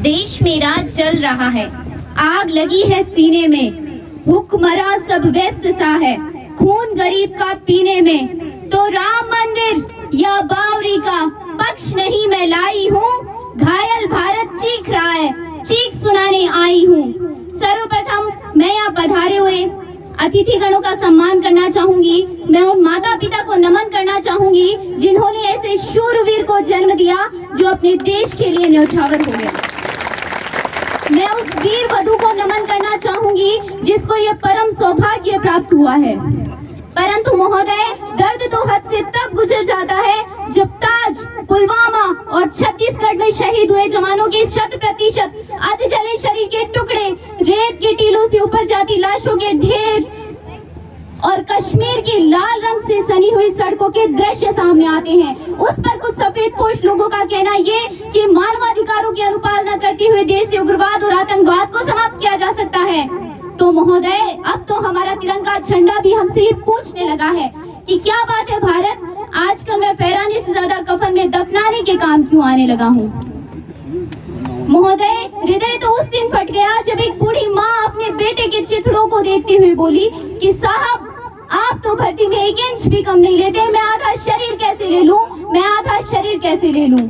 देश मेरा जल रहा है, आग लगी है सीने में, भूखमरा सब व्यस्त सा है, खून गरीब का पीने में। तो राम मंदिर या बावरी का पक्ष नहीं मैं लाई हूँ, घायल भारत चीख रहा है, चीख सुनाने आई हूँ। सर्वप्रथम मैं यहाँ पधारे हुए अतिथिगणों का सम्मान करना चाहूंगी। मैं उन माता पिता को नमन करना चाहूंगी जिन्होंने ऐसे शूरवीर को जन्म दिया जो अपने देश के लिए न्यौछावर हो गया। मैं उस वीर वधू को नमन करना चाहूंगी जिसको ये परम सौभाग्य प्राप्त हुआ है। परंतु महोदय, दर्द तो हद से तब गुजर जाता है जब ताज, पुलवामा और छत्तीसगढ़ में शहीद हुए जवानों के 100% अध जले शरीर के टुकड़े, रेत के टीलों से ऊपर जाती लाशों के ढेर और कश्मीर की लाल रंग से सनी हुई सड़कों के दृश्य सामने आते हैं। उस पर कुछ सफेद पोश लोगों का कहना ये कि मानवाधिकारों की अनुपालना करते हुए देश से उग्रवाद और आतंकवाद को समाप्त किया जा सकता है। तो महोदय, अब तो हमारा तिरंगा झंडा भी हमसे ये पूछने लगा है कि क्या बात है भारत, आजकल मैं फहराने से ज्यादा कफन में दफनाने के काम क्यों आने लगा हूँ। महोदय, हृदय तो उस दिन फट गया जब एक बूढ़ी माँ अपने बेटे के चिथड़ों को देखते हुए बोली कि साहब, आप तो भर्ती में 1 इंच भी कम नहीं लेते, मैं आधा शरीर कैसे ले लूं, मैं आधा शरीर कैसे ले लूं।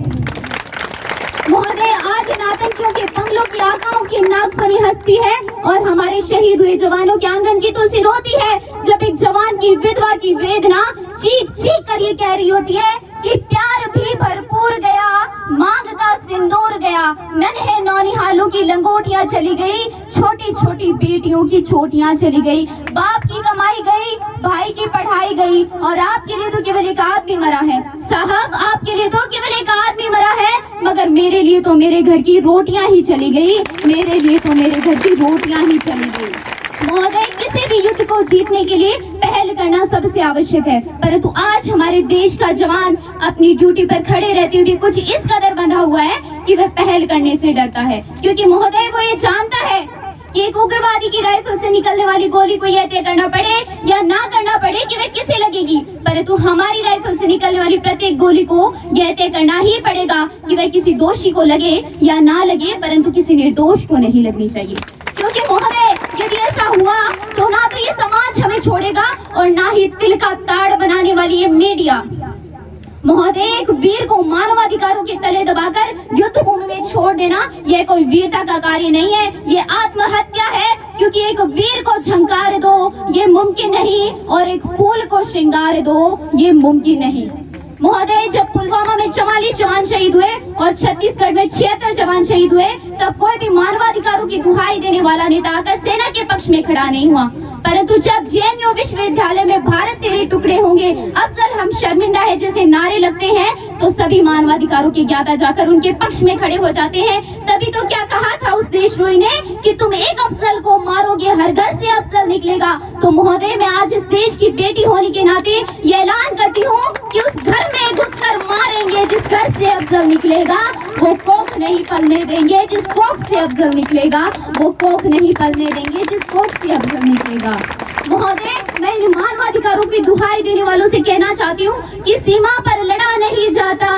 महोदय, आज इन आतंकियों के बंगलों की आकाओं की नागफनी हंसती है और हमारे शहीद हुए जवानों के आंगन की तुलसी रोती है जब एक जवान की विधवा की वेदना चीख चीख कर ये कह रही होती है कि प्यार भी भरपूर गया, मांग का सिंदूर गया, नन्हे नौनिहालों की लंगोटियां चली गई, छोटी छोटी बेटियों की चोटियां चली गई, बाप की कमाई गई, भाई की पढ़ाई गई और आपके लिए तो केवल एक आदमी मरा है। साहब, आपके लिए तो केवल एक आदमी मरा है, मगर मेरे लिए तो मेरे घर की रोटियां ही चली गई, मेरे लिए तो मेरे घर की रोटियां ही चली गई। महोदय, किसी भी युद्ध को जीतने के लिए पहल करना सबसे आवश्यक है, परंतु आज हमारे देश का जवान अपनी ड्यूटी पर खड़े रहते हुए कुछ इस कदर बंधा हुआ है कि वह पहल करने से डरता है, क्योंकि महोदय वो ये जानता है कि एक उग्रवादी की राइफल से निकलने वाली गोली को यह तय करना पड़े या ना करना पड़े कि वह किसे लगेगी, परंतु हमारी राइफल से निकलने वाली प्रत्येक गोली को यह तय करना ही पड़ेगा कि वह किसी दोषी को लगे या ना लगे, परंतु किसी निर्दोष को नहीं लगनी चाहिए। क्योंकि महोदय, यदि ऐसा हुआ तो ना तो ये समाज हमें छोड़ेगा और ना ही तिल का ताड़ बनाने वाली ये मीडिया। महोदय, एक वीर को मानवाधिकारों के तले दबाकर युद्ध भूमि में छोड़ देना यह कोई वीरता का कार्य नहीं है, ये आत्महत्या है, क्योंकि एक वीर को झंकार दो ये मुमकिन नहीं और एक फूल को श्रृंगार दो ये मुमकिन नहीं। महोदय, जब पुलवामा में 44 जवान शहीद हुए और छत्तीसगढ़ में 76 जवान शहीद हुए, तब कोई भी मानवाधिकारों की दुहाई देने वाला नेता आकर सेना के पक्ष में खड़ा नहीं हुआ, परंतु जब जेएनयू विश्वविद्यालय में भारत तेरे टुकड़े होंगे, अफजल हम शर्मिंदा है जैसे नारे लगते हैं, तो सभी मानवाधिकारों के ज्ञाता जाकर उनके पक्ष में खड़े हो जाते हैं। तभी तो क्या कहा था उस देशद्रोही ने कि तुम एक अफजल को मारोगे हर घर से अफजल निकलेगा। तो महोदय, मैं आज इस देश की बेटी होने के नाते ये ऐलान करती हूँ कि उस घर में घुसकर मारेंगे जिस घर से अफजल निकलेगा, वो कोख नहीं पलने देंगे, जिस कोख से अफजल निकलेगा वो कोख नहीं पलने देंगे, जिस कोख से अफजल निकलेगा। महोदय, मैं इन मानवाधिकारों की दुहाई देने वालों से कहना चाहती हूँ कि सीमा पर लड़ा नहीं जाता,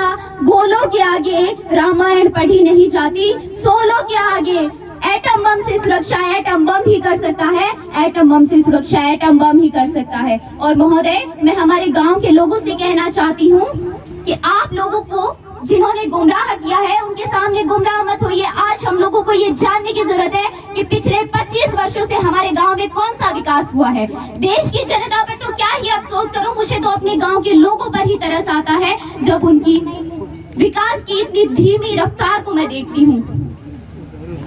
गोलों के आगे रामायण पढ़ी नहीं जाती, सोलों के आगे एटम बम से सुरक्षा एटम बम ही कर सकता है, एटम बम से सुरक्षा एटम बम ही कर सकता है। और महोदय, मैं हमारे गांव के लोगों से कहना चाहती हूँ कि आप लोगों को जिन्होंने गुमराह किया है उनके सामने गुमराह मत होइए। आज हम लोगों को ये जानने की जरूरत है कि पिछले 25 वर्षों से हमारे गांव में कौन सा विकास हुआ है। देश की जनता पर तो क्या ही अफसोस करूं, मुझे तो अपने गांव के लोगों पर ही तरस आता है जब उनकी विकास की इतनी धीमी रफ्तार को मैं देखती हूँ।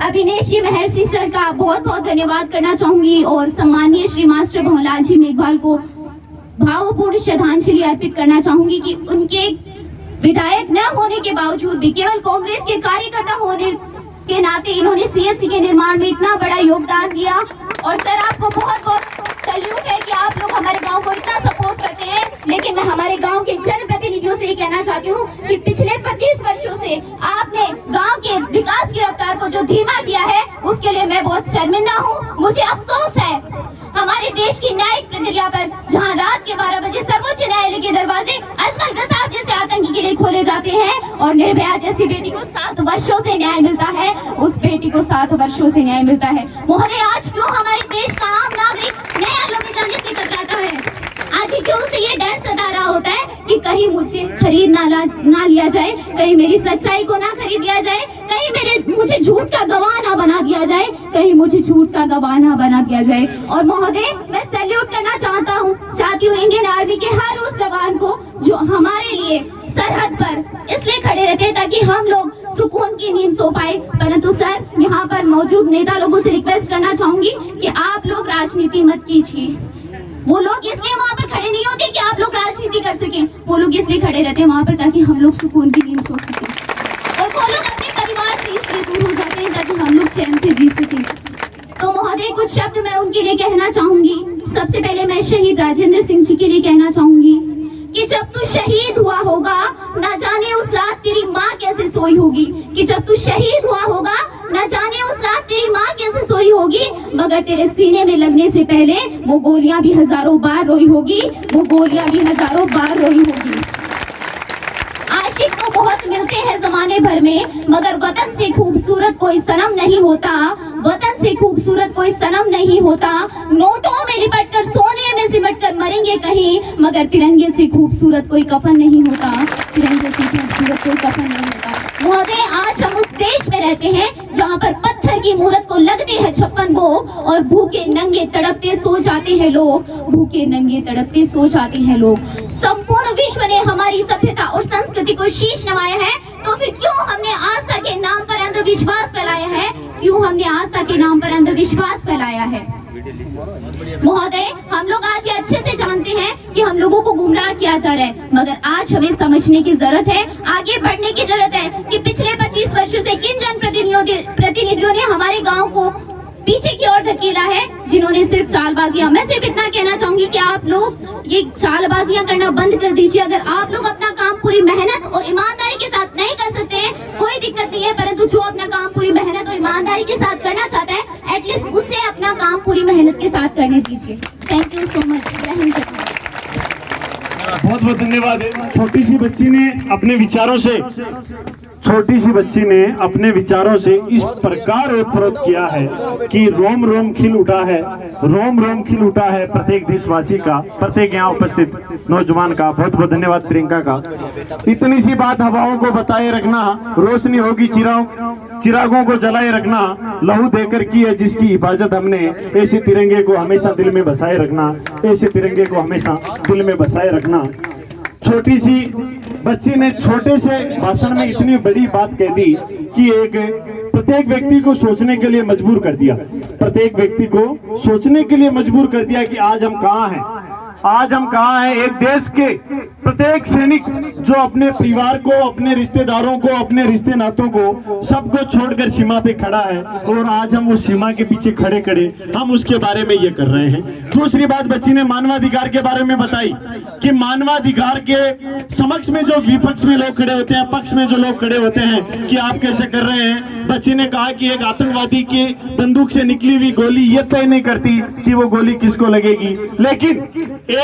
अभिनेश जी महर्षि सर का बहुत बहुत धन्यवाद करना चाहूंगी और सम्मानीय श्री मास्टर भंवरलाल जी मेघवाल को भावपूर्ण श्रद्धांजलि अर्पित करना चाहूंगी कि उनके विधायक न होने के बावजूद भी केवल कांग्रेस के कार्यकर्ता होने के नाते इन्होंने सीएचसी के निर्माण में इतना बड़ा योगदान दिया। और सर, आपको बहुत बहुत सैल्यूट है कि आप लोग हमारे गांव को इतना सपोर्ट करते हैं। लेकिन मैं हमारे गांव के जनप्रतिनिधियों से ये कहना चाहती हूँ कि पिछले 25 वर्षों से आपने गांव के विकास की रफ्तार को जो धीमा किया है उसके लिए मैं बहुत शर्मिंदा हूँ, मुझे अफसोस है। हमारे देश की न्यायिक प्रक्रिया पर जहां रात के 12 बजे सर्वोच्च न्यायालय के दरवाजे अजमल कसाब जैसे आतंकी के लिए खोले जाते हैं और निर्भया जैसी बेटी को 7 वर्षों से न्याय मिलता है, उस बेटी को 7 वर्षों से न्याय मिलता है। महोदय, आज क्यों हमारे देश का आम नागरिक न्यायालयों में जाने से कतराता है? आखिर क्यों उसे ये डर सता रहा होता है कि कहीं मुझे खरीद ना लिया जाए, कहीं मेरी सच्चाई को ना खरीद लिया जाए, कहीं मुझे झूठ का गवाह ना बना दिया जाए, कहीं मुझे झूठ का गवाह ना बना दिया जाए। और महोदय, मैं सैल्यूट करना चाहती हूँ इंडियन आर्मी के हर उस जवान को जो हमारे लिए सरहद पर इसलिए खड़े रहते हैं ताकि हम लोग सुकून की नींद सो पाए। परंतु सर, यहाँ पर मौजूद नेता लोगों से रिक्वेस्ट करना चाहूंगी कि आप लोग राजनीति मत कीजिए। वो लोग इसलिए वहाँ पर खड़े नहीं होते कि आप लोग राजनीति कर सकें, वो लोग इसलिए खड़े रहते हैं वहाँ पर ताकि हम लोग सुकून की नींद सो सकें, और वो लोग अपने परिवार से इसलिए दूर हो जाते हैं ताकि हम लोग चैन से जी सकें। तो महोदय, कुछ शब्द मैं उनके लिए कहना चाहूंगी। सबसे पहले मैं शहीद राजेंद्र सिंह जी के लिए कहना चाहूंगी कि जब तू शहीद हुआ होगा ना जाने उस रात तेरी माँ कैसे सोई होगी, कि जब तू शहीद हुआ होगा ना जाने उस रात तेरी माँ कैसे सोई होगी, मगर तेरे सीने में लगने से पहले वो गोलियां भी हजारों बार रोई होगी, वो गोलियां भी हजारों बार रोई होगी। आशिक तो बहुत मिलते हैं जमाने भर में, मगर वतन से खूबसूरत कोई सनम नहीं होता, वतन से खूबसूरत कोई सनम नहीं होता। नोटों में लिपट कर सोने में सिमट कर मरेंगे कहीं, मगर तिरंगे से खूबसूरत कोई कफन नहीं होता, तिरंगे से खूबसूरत कोई कफन नहीं होता। महोदय, आज हम उस देश में रहते हैं जहाँ पर पत्थर की मूरत को लगते हैं 56 भोग और भूखे नंगे तड़पते सो जाते हैं लोग, भूखे नंगे तड़पते सो जाते हैं लोग। संपूर्ण विश्व ने हमारी सभ्यता और संस्कृति को शीश नवाया है, तो फिर क्यों हमने आस्था के नाम पर अंधविश्वास फैलाया है? क्यों हमने आस्था के नाम पर अंधविश्वास फैलाया है? महोदय, हम लोग आज ये अच्छे से जानते हैं कि हम लोगों को गुमराह किया जा रहा है, मगर आज हमें समझने की जरूरत है, आगे बढ़ने की जरूरत है कि पिछले 25 वर्षों से किन जनप्रतिनिधियों ने हमारे गांव को पीछे की ओर धकेला है, जिन्होंने सिर्फ चालबाजियां। मैं सिर्फ इतना कहना चाहूंगी कि आप लोग ये चालबाजियां करना बंद कर दीजिए। अगर आप लोग अपना काम पूरी मेहनत और ईमानदारी के साथ नहीं कर सकते हैं, कोई दिक्कत नहीं है, परंतु जो अपना काम पूरी मेहनत और ईमानदारी के साथ करना चाहता है, एटलीस्ट उससे अपना काम पूरी मेहनत के साथ करने दीजिए। Thank you so much. जय हिंद। बहुत बहुत धन्यवाद। छोटी सी बच्ची ने अपने विचारों से इस प्रकार ओतप्रोत किया है कि रोम रोम खिल उठा है, रोम रोम खिल उठा है प्रत्येक देशवासी का, प्रत्येक यहाँ उपस्थित नौजवान का। बहुत बहुत धन्यवाद प्रियंका का। इतनी सी बात हवाओं को बताए रखना, रोशनी होगी चिरागों को जलाए रखना, लहू देकर की है जिसकी हिफाजत हमने, ऐसे तिरंगे को हमेशा दिल में बसाए रखना, ऐसे तिरंगे को हमेशा दिल में बसाए रखना। छोटी सी बच्ची ने छोटे से भाषण में इतनी बड़ी बात कह दी कि प्रत्येक व्यक्ति को सोचने के लिए मजबूर कर दिया, प्रत्येक व्यक्ति को सोचने के लिए मजबूर कर दिया कि आज हम कहाँ हैं, आज हम कहाँ हैं। एक देश के प्रत्येक सैनिक जो अपने परिवार को, अपने रिश्तेदारों को, अपने रिश्ते नातों को सबको छोड़कर सीमा पे खड़ा है, और आज हम उस सीमा के पीछे खड़े खड़े हम उसके बारे में ये कर रहे हैं। दूसरी बात बच्ची ने मानवाधिकार के बारे में बताई कि मानवाधिकार के समक्ष में जो विपक्ष में लोग खड़े होते हैं, पक्ष में जो लोग खड़े होते हैं कि आप कैसे कर रहे हैं। बच्ची ने कहा कि एक आतंकवादी की बंदूक से निकली हुई गोली ये तय नहीं करती कि वो गोली किसको लगेगी, लेकिन एक